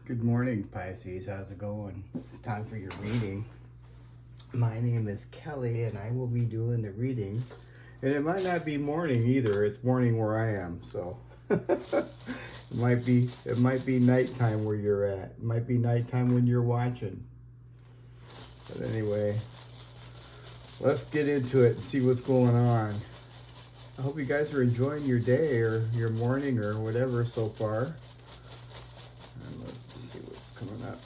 Good morning, Pisces. How's it going? It's time for your reading. My name is Kelly, and I will be doing the reading. And it might not be morning either. It's morning where I am, so it might be nighttime where you're at. It might be nighttime when you're watching. But anyway, let's get into it and see what's going on. I hope you guys are enjoying your day or your morning or whatever so far. And let's see what's coming up.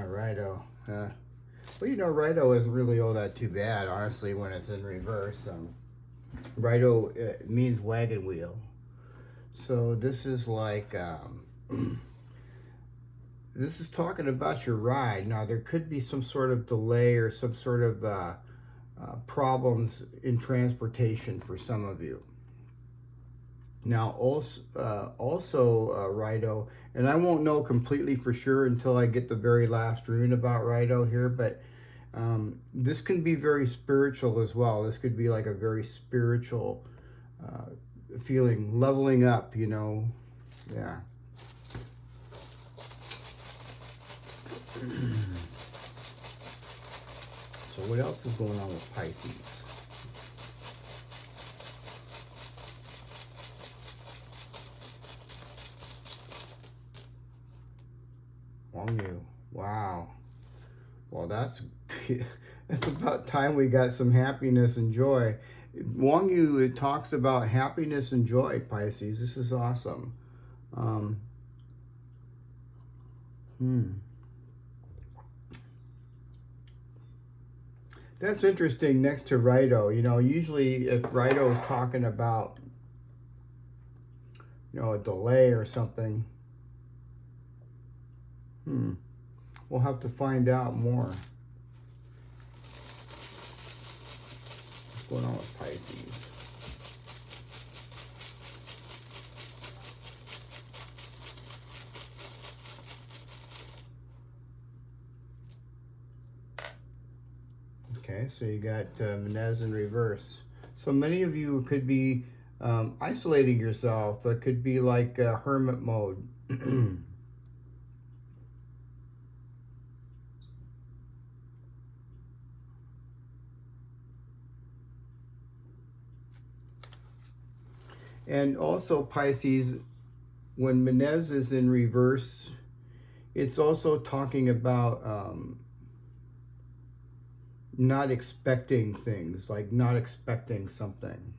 Righto. Well, Righto isn't really all that too bad, honestly, when it's in reverse. Righto means wagon wheel. So this is like, this is talking about your ride. Now, there could be some sort of delay or some sort of problems in transportation for some of you. Now, also Righto, and I won't know completely for sure until I get the very last rune about Righto here, but this can be very spiritual as well. This could be like a very spiritual feeling, leveling up, yeah. So what else is going on with Pisces? Wow. Well, that's about time we got some happiness and joy. Wong Yu, it talks about happiness and joy, Pisces. This is awesome. That's interesting next to Righto. Usually if Righto is talking about, a delay or something, we'll have to find out more. What's going on with Pisces? Okay, so you got Menez in reverse. So many of you could be isolating yourself. It could be like hermit mode. And also Pisces, when Menez is in reverse, it's also talking about not expecting things, like not expecting something.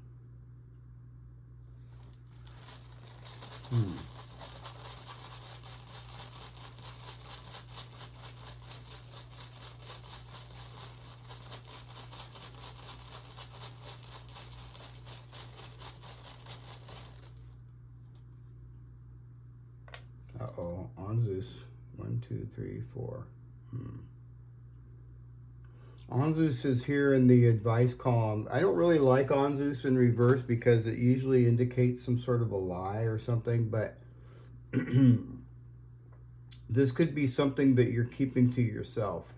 Uh-oh, Anzus. 1, 2, 3, 4. Anzus is here in the advice column. I don't really like Anzus in reverse because it usually indicates some sort of a lie or something, but this could be something that you're keeping to yourself.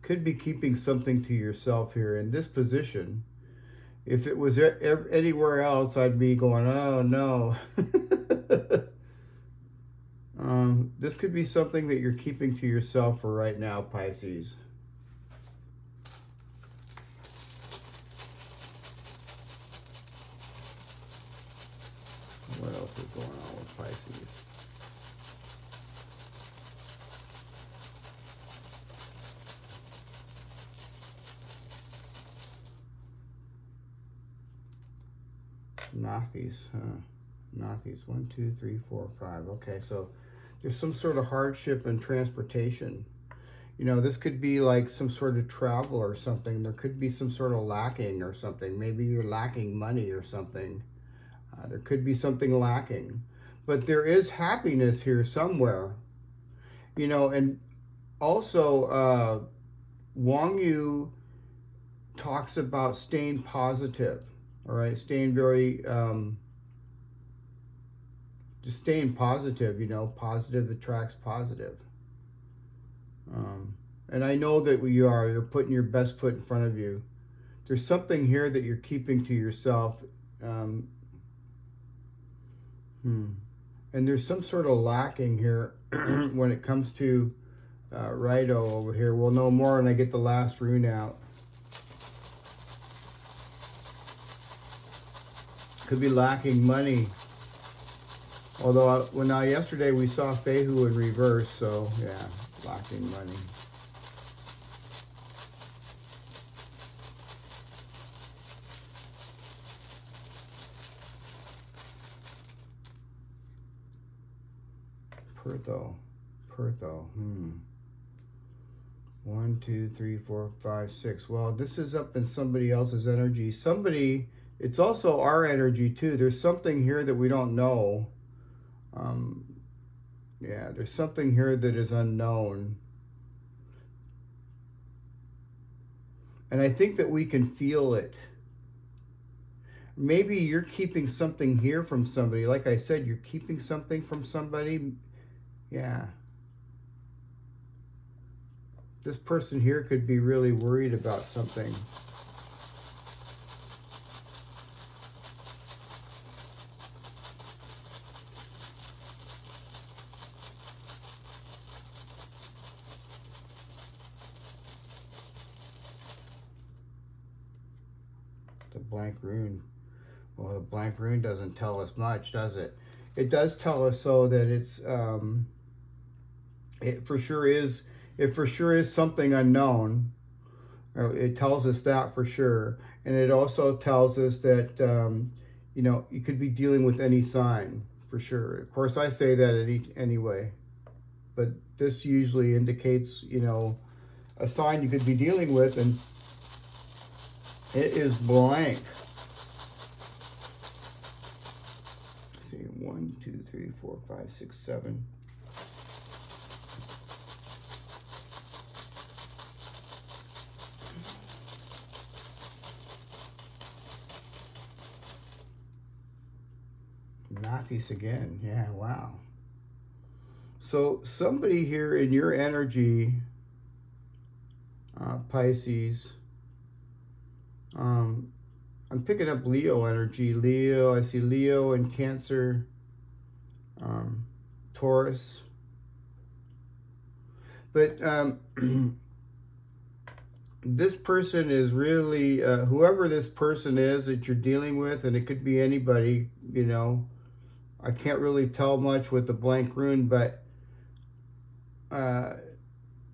Could be keeping something to yourself here in this position. If it was anywhere else, I'd be going, oh no. This could be something that you're keeping to yourself for right now, Pisces. What else is going on with Pisces? Nathies, huh? Nathies, 1, 2, 3, 4, 5. Okay, so there's some sort of hardship in transportation. This could be like some sort of travel or something. There could be some sort of lacking or something. Maybe you're lacking money or something. There could be something lacking. But there is happiness here somewhere. And also Wang Yu talks about staying positive. All right, staying very, just staying positive, positive attracts positive. And I know that you're putting your best foot in front of you. There's something here that you're keeping to yourself. And there's some sort of lacking here when it comes to Rido over here. We'll know more when I get the last rune out. Could be lacking money. Although, well, now yesterday we saw Fehu in reverse, so yeah, lacking money. Pertho. 1, 2, 3, 4, 5, 6. Well, this is up in somebody else's energy. It's also our energy too. There's something here that we don't know. Yeah, there's something here that is unknown. And I think that we can feel it. Maybe you're keeping something here from somebody. Like I said, you're keeping something from somebody. Yeah. This person here could be really worried about something. The blank rune. Well, the blank rune doesn't tell us much, does it? It does tell us so that it's it for sure is something unknown. It tells us that for sure, and it also tells us that you know, you could be dealing with any sign for sure. Of course, I say that anyway, but this usually indicates, you know, a sign you could be dealing with, and it is blank. Let's see, 1, 2, 3, 4, 5, 6, 7. Mathis again. Yeah, wow. So somebody here in your energy, Pisces, I'm picking up Leo energy. Leo, I see Leo and Cancer, Taurus. But this person is really, whoever this person is that you're dealing with, and it could be anybody, you know. I can't really tell much with the blank rune, but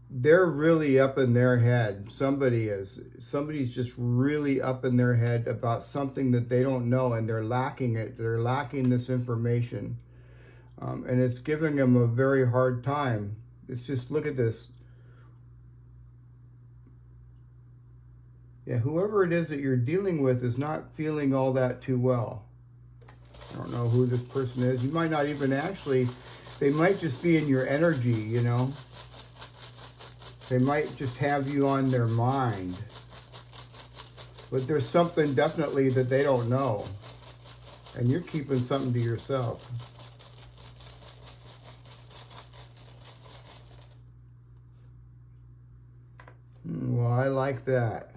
they're really up in their head. Somebody's just really up in their head about something that they don't know, and they're lacking it. They're lacking this information, and it's giving them a very hard time. It's just, look at this. Yeah, whoever it is that you're dealing with is not feeling all that too well. I don't know who this person is. You might not even actually, they might just be in your energy, you know. They might just have you on their mind. But there's something definitely that they don't know. And you're keeping something to yourself. Well, I like that.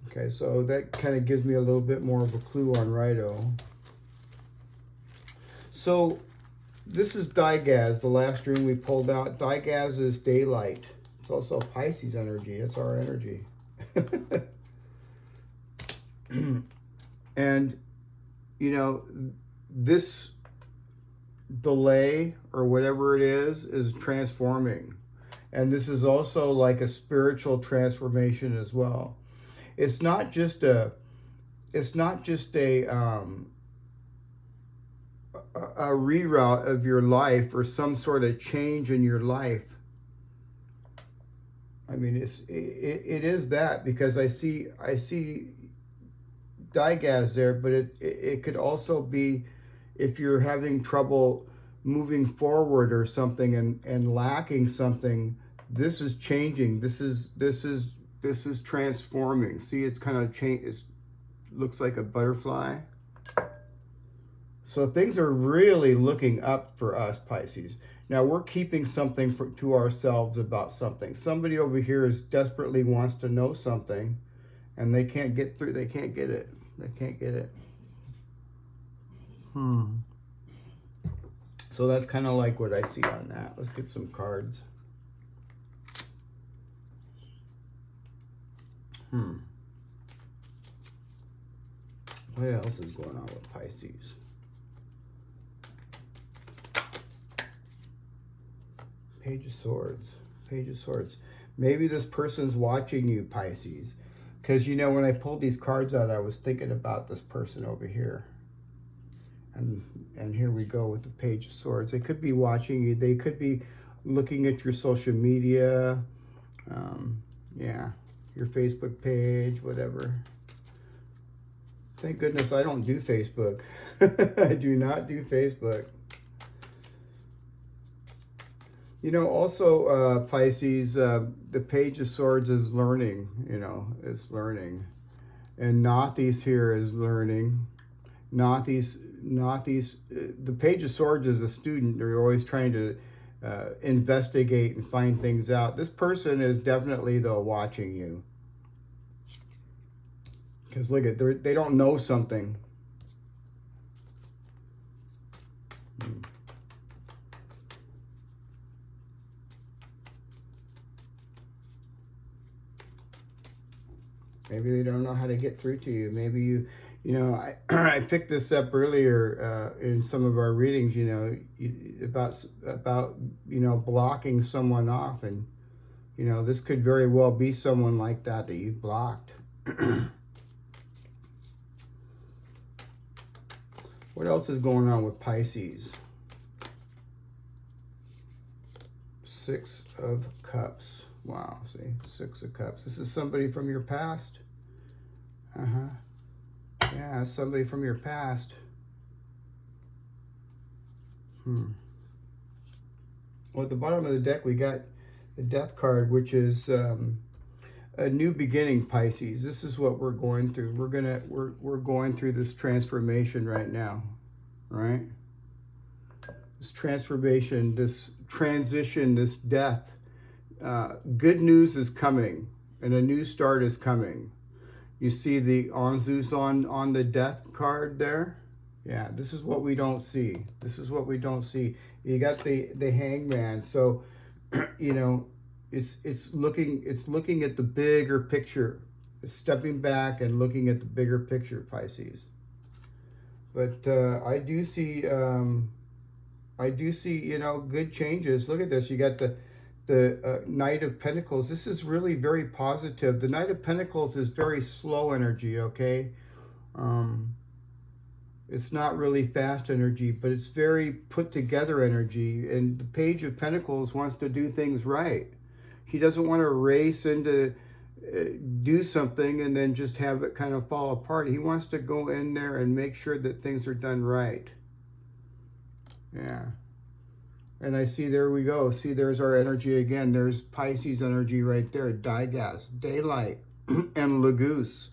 Okay, so that kind of gives me a little bit more of a clue on Rido. So this is Digaz, the last rune we pulled out. Digaz is daylight. It's also Pisces energy. That's our energy. And, you know, this delay or whatever it is transforming. And this is also like a spiritual transformation as well. It's not just a reroute of your life or some sort of change in your life. I mean, it is that, because I see Digaz there, but it could also be if you're having trouble moving forward or something and lacking something. This is changing. This is transforming. See, it's kind of it looks like a butterfly. So things are really looking up for us, Pisces. Now we're keeping something to ourselves about something. Somebody over here desperately wants to know something, and they can't get through. They can't get it. They can't get it. So that's kind of like what I see on that. Let's get some cards. What else is going on with Pisces? Page of Swords. Page of Swords. Maybe this person's watching you, Pisces. Because, you know, when I pulled these cards out, I was thinking about this person over here. And here we go with the Page of Swords. They could be watching you. They could be looking at your social media. Yeah, your Facebook page, whatever. Thank goodness I don't do Facebook. I do not do Facebook. You know, also, Pisces, the Page of Swords is learning, you know, it's learning. And Nathi's here is learning. Nathi's, the Page of Swords is a student. They're always trying to investigate and find things out. This person is definitely, though, watching you. Because look at, they don't know something. Maybe they don't know how to get through to you. Maybe you know, I picked this up earlier in some of our readings, you know, about, you know, blocking someone off. And, you know, this could very well be someone like that you've blocked. What else is going on with Pisces? Six of Cups. Wow, see, Six of Cups. This is somebody from your past. Yeah, somebody from your past. Well, at the bottom of the deck, we got the Death card, which is a new beginning, Pisces. This is what we're going through. We're going through this transformation right now, right? This transformation, this transition, this death. Good news is coming, and a new start is coming. You see the Anzus on the Death card there? Yeah, this is what we don't see. This is what we don't see. You got the Hangman. So, you know, it's looking at the bigger picture. It's stepping back and looking at the bigger picture, Pisces. But I do see, you know, good changes. Look at this. You got the Knight of Pentacles. This is really very positive. The Knight of Pentacles is very slow energy, okay? It's not really fast energy, but it's very put together energy. And the Page of Pentacles wants to do things right. He doesn't want to race into do something and then just have it kind of fall apart. He wants to go in there and make sure that things are done right. Yeah. And I see, there we go. See, there's our energy again. There's Pisces energy right there. Digas, daylight, and Lagoose.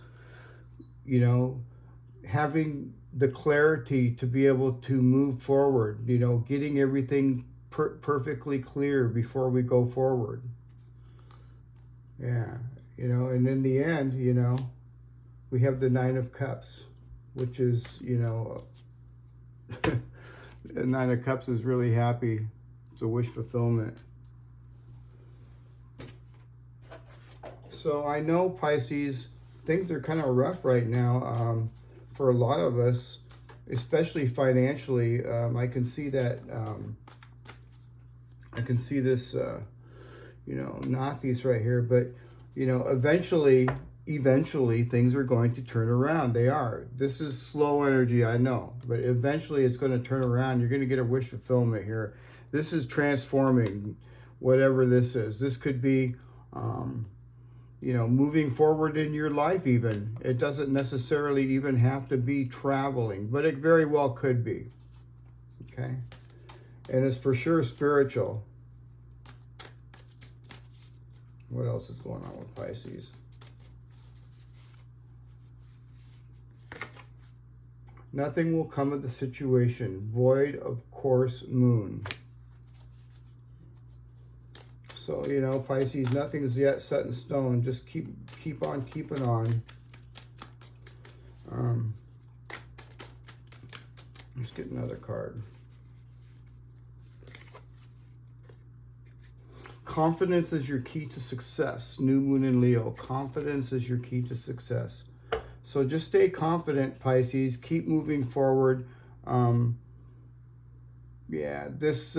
You know, having the clarity to be able to move forward. You know, getting everything perfectly clear before we go forward. Yeah. You know, and in the end, you know, we have the Nine of Cups, which is, you know, the Nine of Cups is really happy. It's a wish fulfillment. So I know, Pisces, things are kind of rough right now for a lot of us, especially financially. I can see that. I can see this, you know, Nathi's right here. But, you know, eventually things are going to turn around. They are. This is slow energy, I know. But eventually it's going to turn around. You're going to get a wish fulfillment here. This is transforming, whatever this is. This could be, you know, moving forward in your life even. It doesn't necessarily even have to be traveling, but it very well could be. Okay? And it's for sure spiritual. What else is going on with Pisces? Nothing will come of the situation. Void of course moon. So, you know, Pisces, nothing is yet set in stone. Just keep on keeping on. Let's get another card. Confidence is your key to success. New Moon in Leo. Confidence is your key to success. So just stay confident, Pisces. Keep moving forward. Yeah, this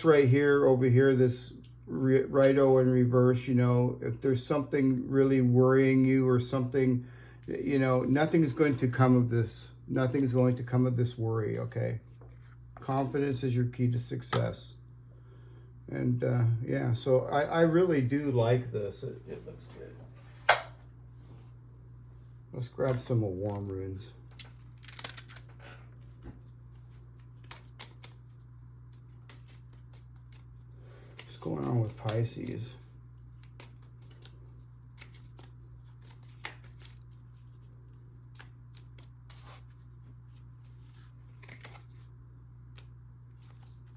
right here, over here, this righto in reverse, you know, if there's something really worrying you or something, you know, nothing is going to come of this. Nothing is going to come of this worry, okay? Confidence is your key to success. And yeah, so I really do like this. It looks good. Let's grab some more warm runes. What's going on with Pisces?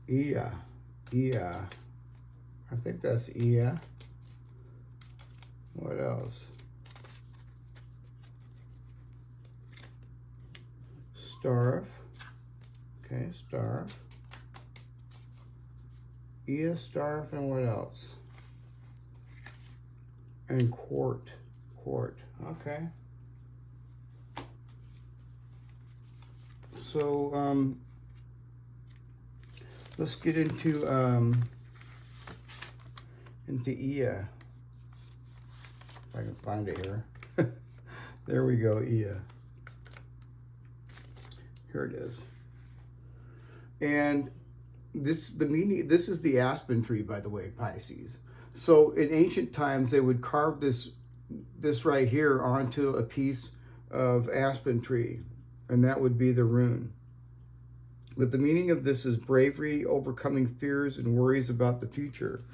Ia. I think that's Ia. What else? Starf. Okay, Starf. Ia, Starf, and what else? And Court. Okay. So, let's get into Ia. If I can find it here. There we go, Ia. Here it is. And this is the aspen tree, by the way, Pisces. So in ancient times, they would carve this right here onto a piece of aspen tree, and that would be the rune. But the meaning of this is bravery, overcoming fears and worries about the future.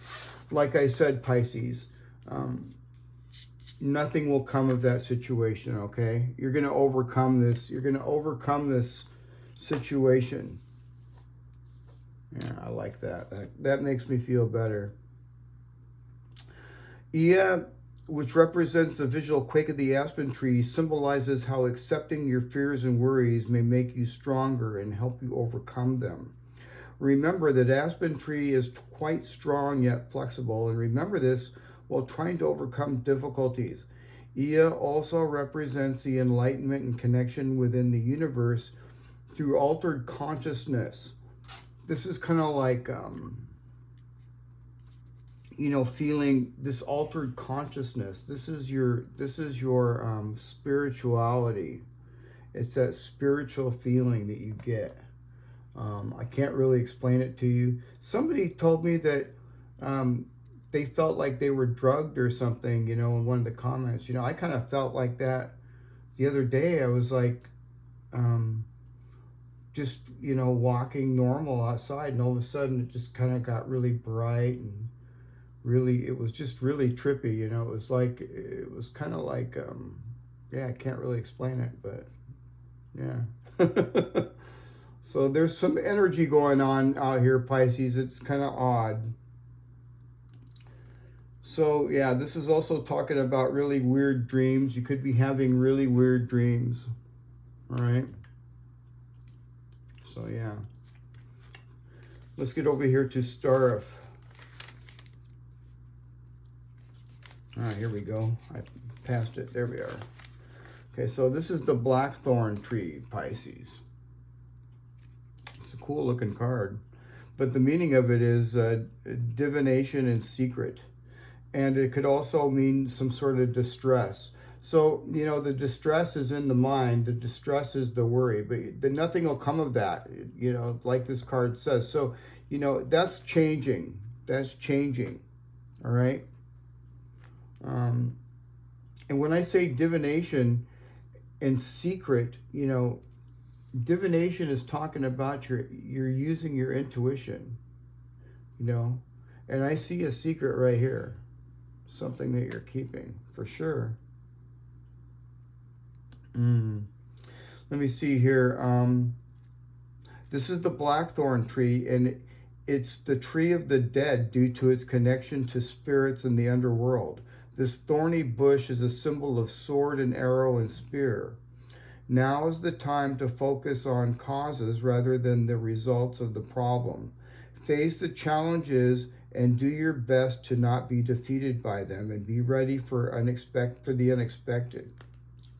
Like I said, Pisces, nothing will come of that situation, okay? You're going to overcome this. You're going to overcome this situation. Yeah, I like that. That makes me feel better. Ia, which represents the visual quake of the aspen tree, symbolizes how accepting your fears and worries may make you stronger and help you overcome them. Remember that aspen tree is quite strong yet flexible, and remember this while trying to overcome difficulties. Ia also represents the enlightenment and connection within the universe through altered consciousness. This is kind of like, you know, feeling this altered consciousness. This is your spirituality. It's that spiritual feeling that you get. I can't really explain it to you. Somebody told me that they felt like they were drugged or something, you know, in one of the comments. You know, I kind of felt like that the other day. I was like, just, you know, walking normal outside, and all of a sudden it just kind of got really bright and really, it was just really trippy, you know. It was like, it was kind of like, yeah, I can't really explain it, but yeah. So there's some energy going on out here, Pisces. It's kind of odd. So yeah, this is also talking about really weird dreams. You could be having really weird dreams, all right? So yeah, let's get over here to Starf. All right, here we go. I passed it. There we are. Okay, so this is the blackthorn tree, Pisces. It's a cool looking card, but the meaning of it is divination and secret, and it could also mean some sort of distress. So, you know, the distress is in the mind, the distress is the worry, but nothing will come of that, you know, like this card says. So, you know, that's changing. That's changing, all right? And when I say divination and secret, you know, divination is talking about you're using your intuition, you know, and I see a secret right here, something that you're keeping for sure. Let me see here. This is the blackthorn tree, and it's the tree of the dead due to its connection to spirits in the underworld. This thorny bush is a symbol of sword and arrow and spear. Now is the time to focus on causes rather than the results of the problem. Face the challenges and do your best to not be defeated by them, and be ready for the unexpected.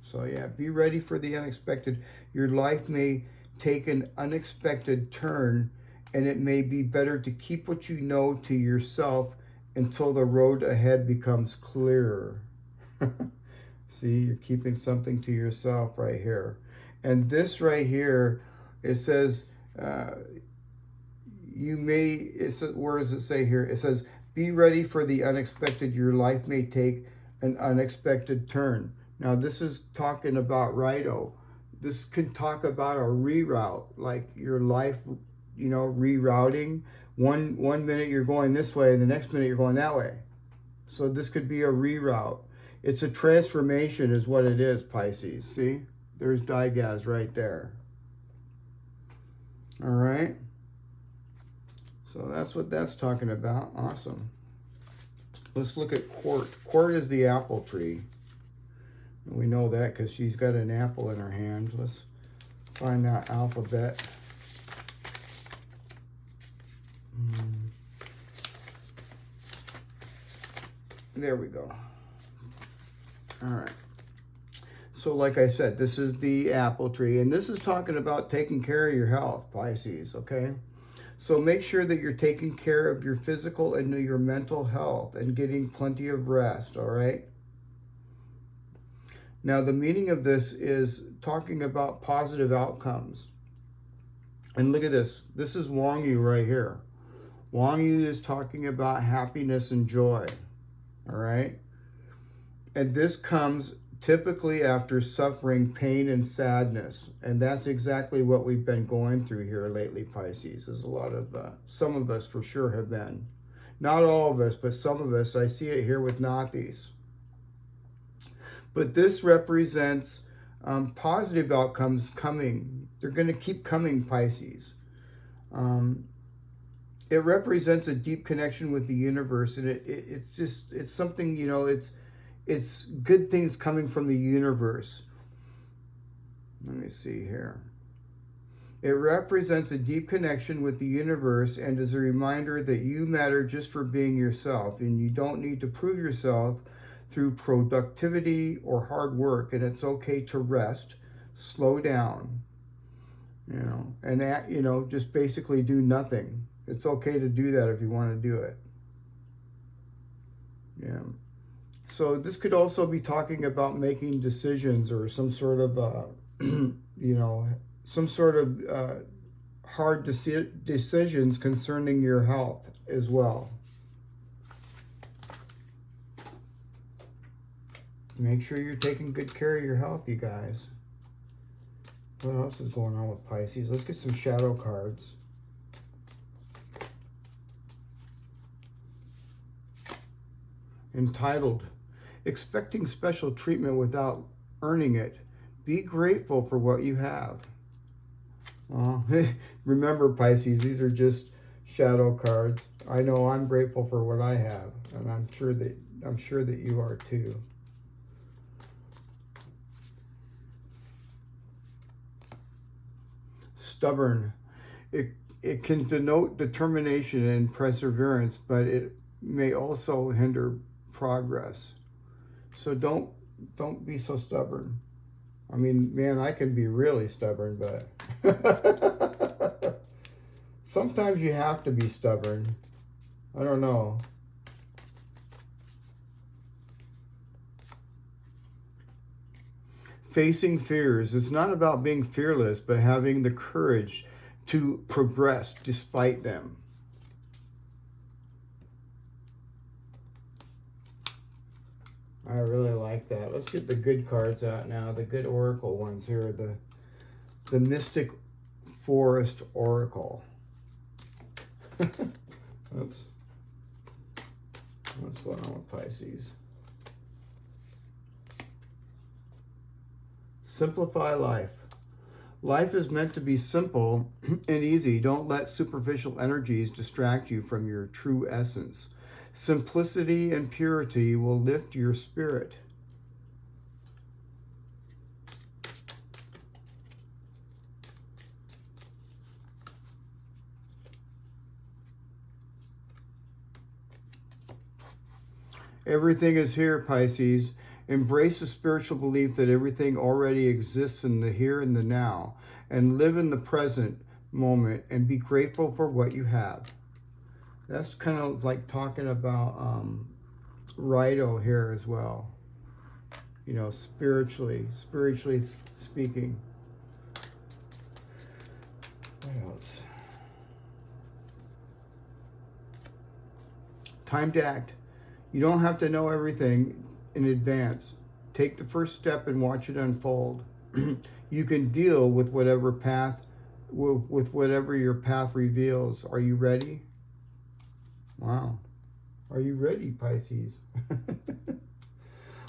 So yeah, be ready for the unexpected. Your life may take an unexpected turn, and it may be better to keep what you know to yourself until the road ahead becomes clearer. See, you're keeping something to yourself right here. And this right here, it says, where does it say here? It says, be ready for the unexpected. Your life may take an unexpected turn. Now, this is talking about Rido. This can talk about a reroute, like your life, rerouting. One minute you're going this way, and the next minute you're going that way. So this could be a reroute. It's a transformation is what it is, Pisces. See? There's Digaz right there. All right? So that's what that's talking about. Awesome. Let's look at Quart. Quart is the apple tree. And we know that because she's got an apple in her hand. Let's find that alphabet. There we go. All right. So like I said, this is the apple tree, and this is talking about taking care of your health, Pisces, okay? So make sure that you're taking care of your physical and your mental health and getting plenty of rest, all right? Now, the meaning of this is talking about positive outcomes. And look at this. This is Wang Yu right here. Wang Yu is talking about happiness and joy, all right? And this comes typically after suffering pain and sadness. And that's exactly what we've been going through here lately, Pisces. There's a lot of, some of us for sure have been. Not all of us, but some of us. I see it here with Nathi's. But this represents positive outcomes coming. They're going to keep coming, Pisces. It represents a deep connection with the universe. And it's something, it's good things coming from the universe. Let me see here. It represents a deep connection with the universe and is a reminder that you matter just for being yourself, and you don't need to prove yourself through productivity or hard work, and it's okay to rest, slow down, and that, just basically do nothing. It's okay to do that if you want to do it. Yeah. So this could also be talking about making decisions or some sort of, hard decisions concerning your health as well. Make sure you're taking good care of your health, you guys. What else is going on with Pisces? Let's get some shadow cards. Entitled, Expecting Special Treatment Without Earning It. Be grateful for what you have. Well, remember, Pisces, these are just shadow cards. I know I'm grateful for what I have, and I'm sure that you are too. Stubborn. It can denote determination and perseverance, but it may also hinder progress. So don't be so stubborn. I mean, man, I can be really stubborn, but sometimes you have to be stubborn. I don't know. Facing fears. It's not about being fearless, but having the courage to progress despite them. I really like that. Let's get the good cards out now. The good oracle ones here. The Mystic Forest Oracle. Oops. What's going on with Pisces? Simplify life. Life is meant to be simple and easy. Don't let superficial energies distract you from your true essence. Simplicity and purity will lift your spirit. Everything is here, Pisces. Embrace the spiritual belief that everything already exists in the here and the now, and live in the present moment and be grateful for what you have. That's kind of like talking about Rido here as well. You know, spiritually speaking. What else? Time to act. You don't have to know everything in advance. Take the first step and watch it unfold. You can deal with whatever path, with whatever your path reveals. Are you ready? Wow. Are you ready, Pisces?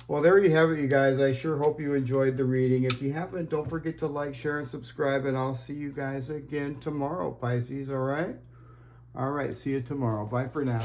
Well, there you have it, you guys. I sure hope you enjoyed the reading. If you haven't, don't forget to like, share, and subscribe, and I'll see you guys again tomorrow, Pisces, all right? All right, see you tomorrow. Bye for now.